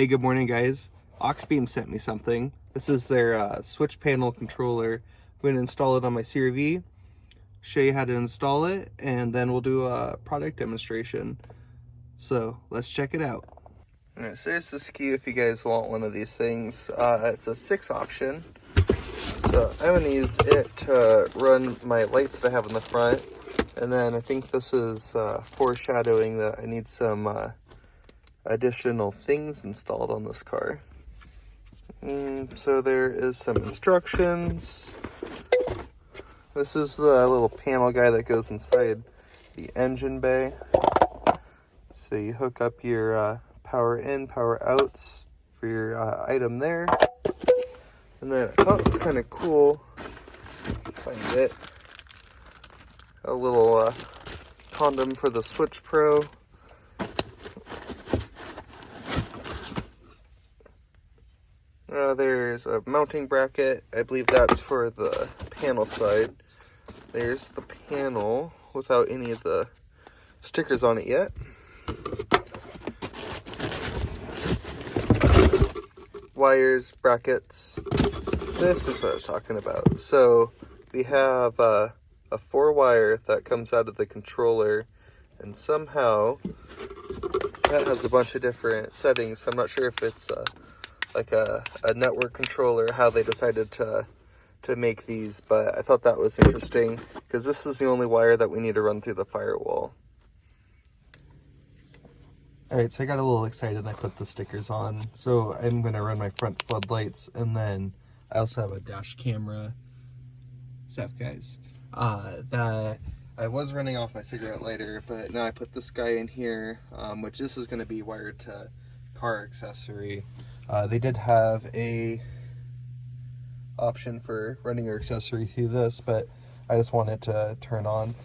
Hey, good morning, guys. Auxbeam sent me something. This is their switch panel controller. I'm going to install it on my CRV, show you how to install it, and then we'll do a product demonstration. So let's check it out. Alright, so here's the SKU if you guys want one of these things. It's a 6 option. So I'm going to use it to run my lights that I have in the front. And then I think this is foreshadowing that I need some additional things installed on this car. So there is some instructions. This is the little panel guy that goes inside the engine bay. So you hook up your power in, power outs for your item there. And then I thought it was kind of cool, find it, a little condom for the Switch Pro. There's a mounting bracket. I believe that's for the panel side. There's the panel without any of the stickers on it yet. Wires, brackets. This is what I was talking about. So we have a 4-wire that comes out of the controller, and somehow that has a bunch of different settings. I'm not sure if it's like a network controller, how they decided to make these, but I thought that was interesting because this is the only wire that we need to run through the firewall. Alright, so I got a little excited and I put the stickers on. So I'm going to run my front floodlights, and then I also have a dash camera. Stuff, guys. That I was running off my cigarette lighter, but now I put this guy in here, which this is going to be wired to car accessory. They did have a option for running your accessory through this, but I just wanted to turn on.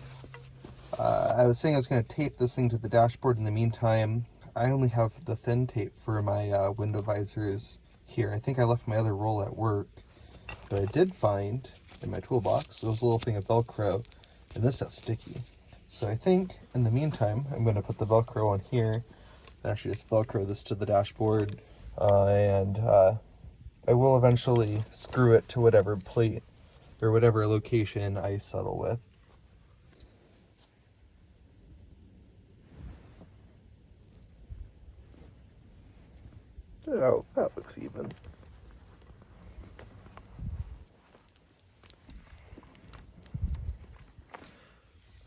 I was saying I was going to tape this thing to the dashboard. In the meantime, I only have the thin tape for my window visors here. I think I left my other roll at work, but I did find in my toolbox there was a little thing of Velcro, and this stuff's sticky. So I think in the meantime I'm going to put the Velcro on here and actually just Velcro this to the dashboard, and I will eventually screw it to whatever plate or whatever location I settle with. Oh, that looks even.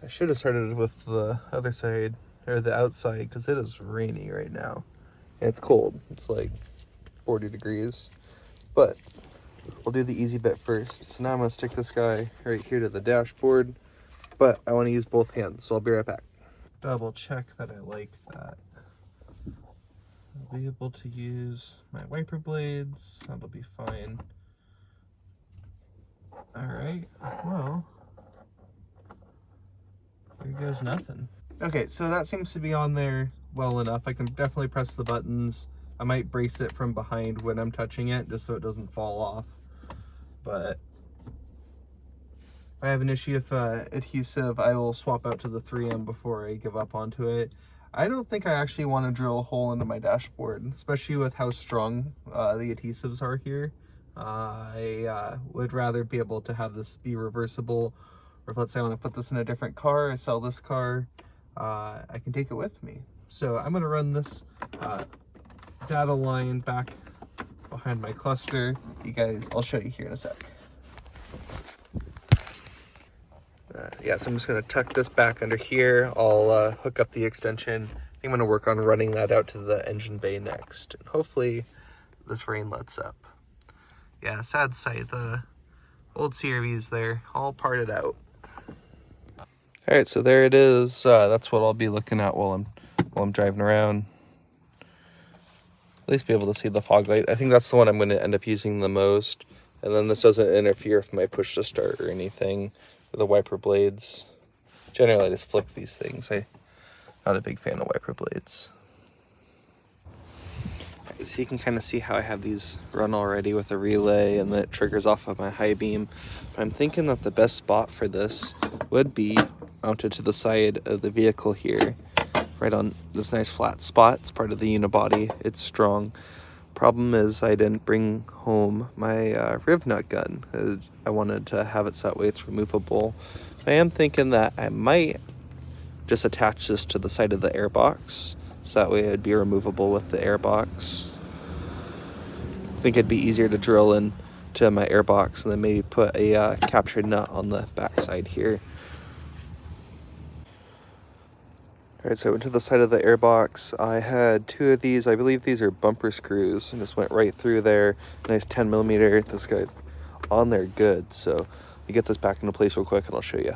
I should have started with the other side, or the outside, because it is rainy right now. And it's cold. It's like 40 degrees. But we'll do the easy bit first. So now I'm going to stick this guy right here to the dashboard. But I want to use both hands, so I'll be right back. Double check that I like that. I'll be able to use my wiper blades. That'll be fine. Alright, well, there goes nothing. Okay, so that seems to be on there well enough. I can definitely press the buttons. I might brace it from behind when I'm touching it, just so it doesn't fall off. But if I have an issue with adhesive, I will swap out to the 3M before I give up onto it. I don't think I actually want to drill a hole into my dashboard, especially with how strong the adhesives are here. I would rather be able to have this be reversible, or if let's say I want to put this in a different car, I sell this car, I can take it with me. So I'm going to run this data line back behind my cluster. You guys, I'll show you here in a sec. Yeah, so I'm just going to tuck this back under here. I'll hook up the extension. I'm going to work on running that out to the engine bay next. And hopefully this rain lets up. Yeah, sad sight. The old CRV's there, all parted out. All right, so there it is. That's what I'll be looking at while I'm driving around. At least be able to see the fog light. I think that's the one I'm going to end up using the most. And then this doesn't interfere with my push to start or anything with the wiper blades. Generally, I just flick these things. I'm not a big fan of wiper blades. So you can kind of see how I have these run already with a relay, and that triggers off of my high beam. But I'm thinking that the best spot for this would be mounted to the side of the vehicle here. right on this nice flat spot. It's part of the unibody. It's strong. Problem is I didn't bring home my riv nut gun. I wanted to have it so that way it's removable. I am thinking that I might just attach this to the side of the airbox, so that way it'd be removable with the airbox. I think it'd be easier to drill in to my airbox and then maybe put a captured nut on the backside here. Alright, so I went to the side of the airbox. I had 2 of these. I believe these are bumper screws, and just went right through there. Nice 10mm. This guy's on there good, so let me get this back into place real quick and I'll show you.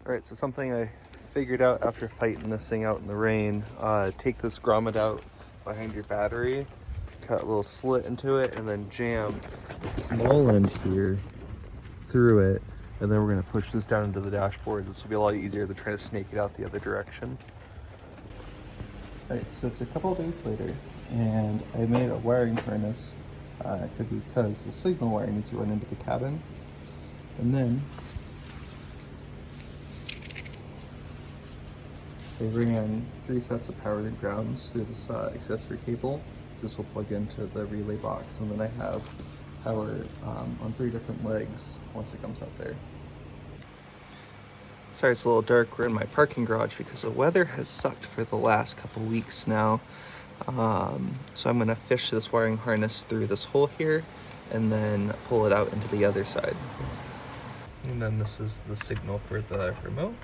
Alright, so something I figured out after fighting this thing out in the rain. Take this grommet out behind your battery, cut a little slit into it, and then jam the small end here through it. And then we're going to push this down into the dashboard. This will be a lot easier than trying to snake it out the other direction. Alright, so it's a couple of days later, and I made a wiring harness because the signal wire needs to run into the cabin. And then I ran 3 sets of power and grounds through this accessory cable. So this will plug into the relay box, and then I have power on 3 different legs once it comes out there. Sorry it's a little dark. We're in my parking garage because the weather has sucked for the last couple weeks now. So I'm gonna fish this wiring harness through this hole here and then pull it out into the other side. And then this is the signal for the remote.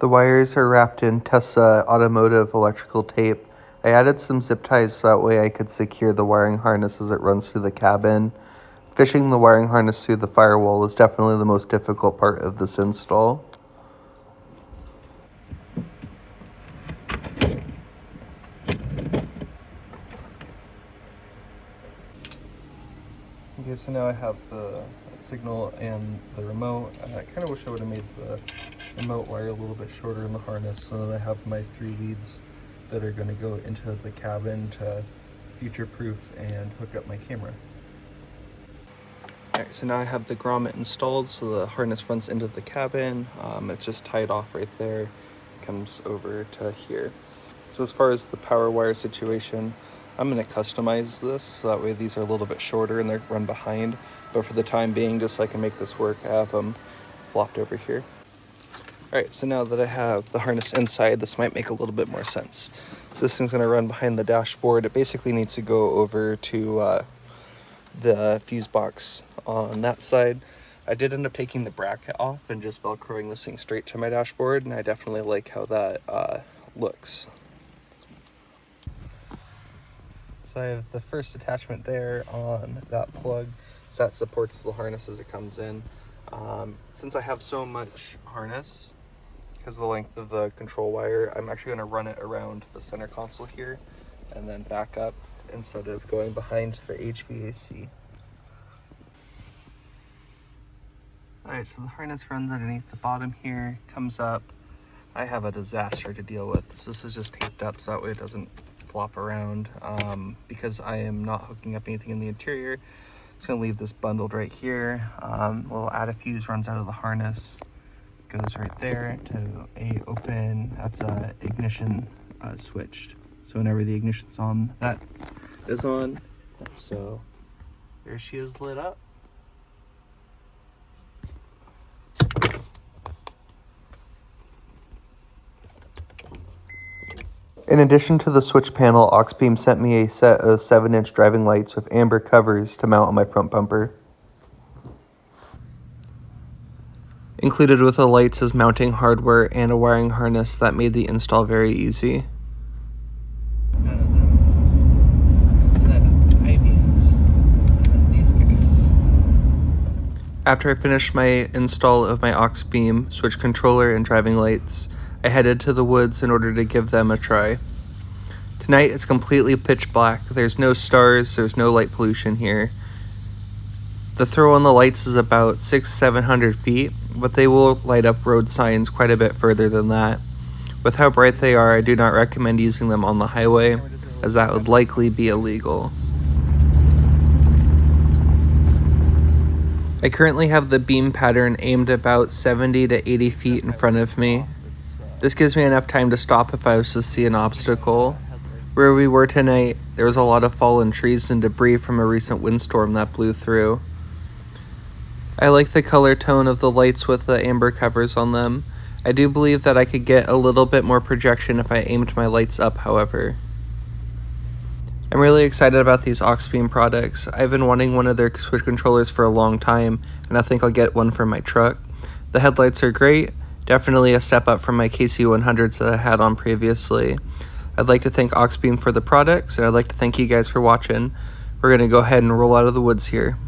The wires are wrapped in Tessa automotive electrical tape. I added some zip ties so that way I could secure the wiring harness as it runs through the cabin. Fishing the wiring harness through the firewall is definitely the most difficult part of this install. Okay, so now I have the signal and the remote. I kind of wish I would have made the remote wire a little bit shorter in the harness, so then I have my 3 leads that are going to go into the cabin to future-proof and hook up my camera. Alright, so now I have the grommet installed, so the harness runs into the cabin. It's just tied off right there. It comes over to here. So as far as the power wire situation, I'm going to customize this, so that way these are a little bit shorter and they run behind. But for the time being, just so I can make this work, I have them flopped over here. Alright, so now that I have the harness inside, this might make a little bit more sense. So this thing's going to run behind the dashboard. It basically needs to go over to the fuse box on that side. I did end up taking the bracket off and just velcroing this thing straight to my dashboard, and I definitely like how that looks. So I have the first attachment there on that plug, so that supports the harness as it comes in. Since I have so much harness, because of the length of the control wire, I'm actually going to run it around the center console here and then back up instead of going behind the HVAC. Alright, so the harness runs underneath the bottom here, comes up. I have a disaster to deal with. This is just taped up so that way it doesn't flop around. Because I am not hooking up anything in the interior, it's going to leave this bundled right here. Little add a fuse runs out of the harness, goes right there to a open, that's a ignition switched. So whenever the ignition's on, that is on. So there she is lit up. In addition to the switch panel, Auxbeam sent me a set of 7-inch driving lights with amber covers to mount on my front bumper. Included with the lights is mounting hardware and a wiring harness that made the install very easy. After I finished my install of my Auxbeam, switch controller, and driving lights, I headed to the woods in order to give them a try. Tonight it's completely pitch black. There's no stars, there's no light pollution here. The throw on the lights is about 600-700 feet, but they will light up road signs quite a bit further than that. With how bright they are, I do not recommend using them on the highway, as that would likely be illegal. I currently have the beam pattern aimed about 70 to 80 feet in front of me. This gives me enough time to stop if I was to see an obstacle. Where we were tonight, there was a lot of fallen trees and debris from a recent windstorm that blew through. I like the color tone of the lights with the amber covers on them. I do believe that I could get a little bit more projection if I aimed my lights up, however. I'm really excited about these Auxbeam products. I've been wanting one of their switch controllers for a long time, and I think I'll get one for my truck. The headlights are great, definitely a step up from my KC100s that I had on previously. I'd like to thank Auxbeam for the products, and I'd like to thank you guys for watching. We're going to go ahead and roll out of the woods here.